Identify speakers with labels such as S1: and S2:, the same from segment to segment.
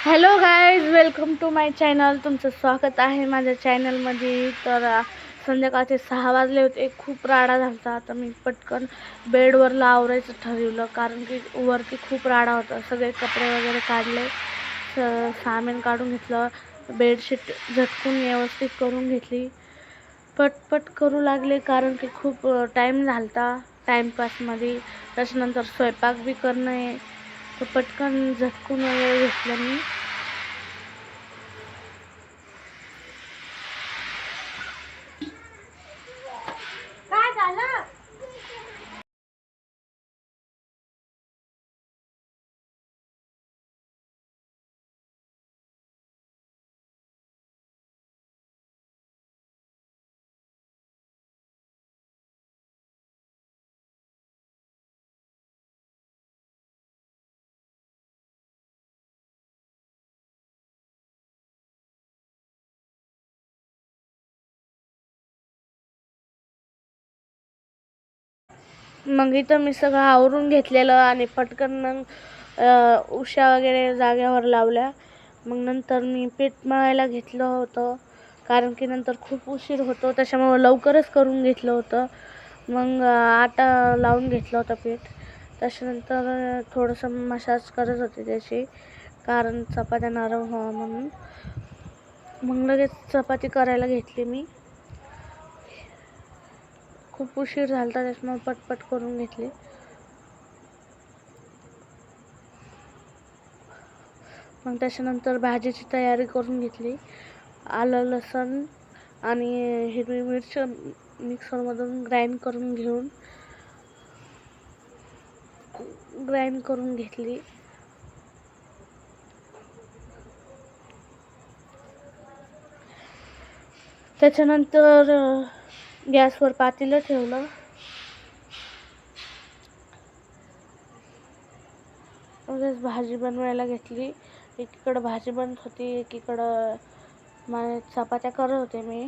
S1: Hello guys, welcome to my channel. तुमचं स्वागत आहे माझ्या चॅनलमध्ये. तर संध्याकाळचे 6 वाजले होते. खूप राडा झाला होता. आता मी पटकन बेडवरला आवरायचं ठरवलं, कारण की वरती खूप राडा होता. सगळे कपडे वगैरे काढले, सामान काढून घेतलं, बेडशीट झटकून व्यवस्थित करून घेतली, पटपट करू लागले, कारण की खूप टाईम झाला होता टाईमपासमध्ये. त्याच्यानंतर स्वयंपाक बी करणं आहे, तर पटकन झटकून वगैरे घेतलं मी. काय झालं? मग इथं मी सगळं आवरून घेतलेलं आणि पटकन मग उशा वगैरे जाग्यावर लावल्या. मग नंतर मी पीठ मळायला घेतलं होतं, कारण की नंतर खूप उशीर होतो, त्याच्यामुळं लवकरच करून घेतलं होतं. मग आटा लावून घेतलं होतं पीठ. त्याच्यानंतर थोडंसं मसाज करत होते त्याची, कारण चपात्या नरम व्हावं म्हणून. मग लगेच चपाती करायला घेतली मी. खूप उशीर झाला होता, त्याच्यामुळे पटपट करून घेतली. मग त्याच्यानंतर भाजीची तयारी करून घेतली. आलं, लसूण आणि हिरवी मिरची मिक्सरमधून ग्राइंड करून घेतली. त्याच्यानंतर गॅसवर पातेलं ठेवलं. लगेच भाजी बनवायला घेतली. एकीकडं भाजी बनत होती, एकीकडं चपात्या करत होते मी.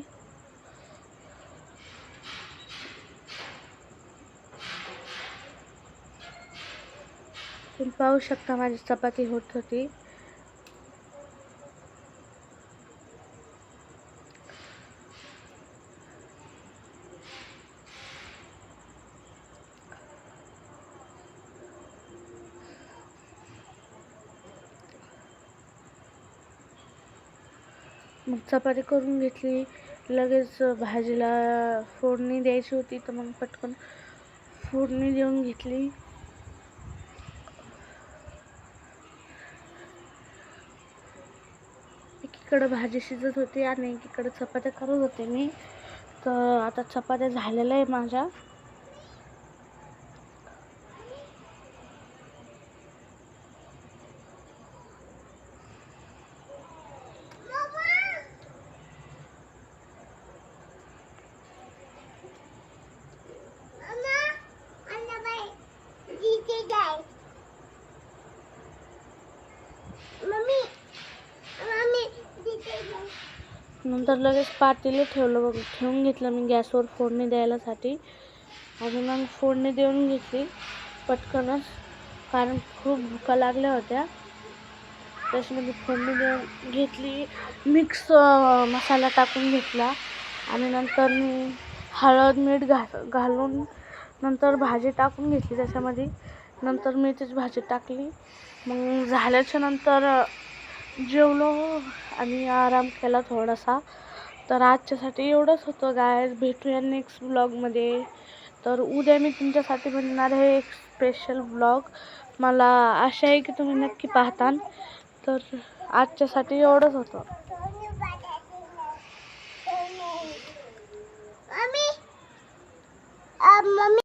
S1: तुम्ही पाहू शकता, माझी चपाती होत होती. मग चपाती करून घेतली. लगेच भाजीला फोडणी द्यायची होती, तर मग पटकन फोडणी देऊन घेतली. एकीकडं भाजी शिजत होती आणि एकीकडे चपात्या करत होते मी. तर आता चपात्या झालेल्या आहे माझ्या. नंतर लगेच पातेलं ठेवून घेतलं मी गॅसवर फोडणी द्यायलासाठी. आणि मग फोडणी देऊन घेतली पटकनच, कारण खूप भुका लागल्या होत्या. त्याच्यामध्ये फोडणी देऊन घेतली. मिक्स मसाला टाकून घेतला आणि नंतर मी हळद मीठ घालून नंतर भाजी टाकून घेतली त्याच्यामध्ये. नंतर मेथीची भाजी टाकली. मग झाल्याच्या नंतर जेवलो आणि आराम केला थोडासा. तर आजच्यासाठी एवढंच होतं गायज. भेटूया नेक्स्ट ब्लॉगमध्ये. तर उद्या मी तुमच्यासाठी बनणार आहे एक स्पेशल ब्लॉग. मला आशा आहे की तुम्ही नक्की पाहतान. तर आजच्यासाठी एवढंच होतं. मम्मी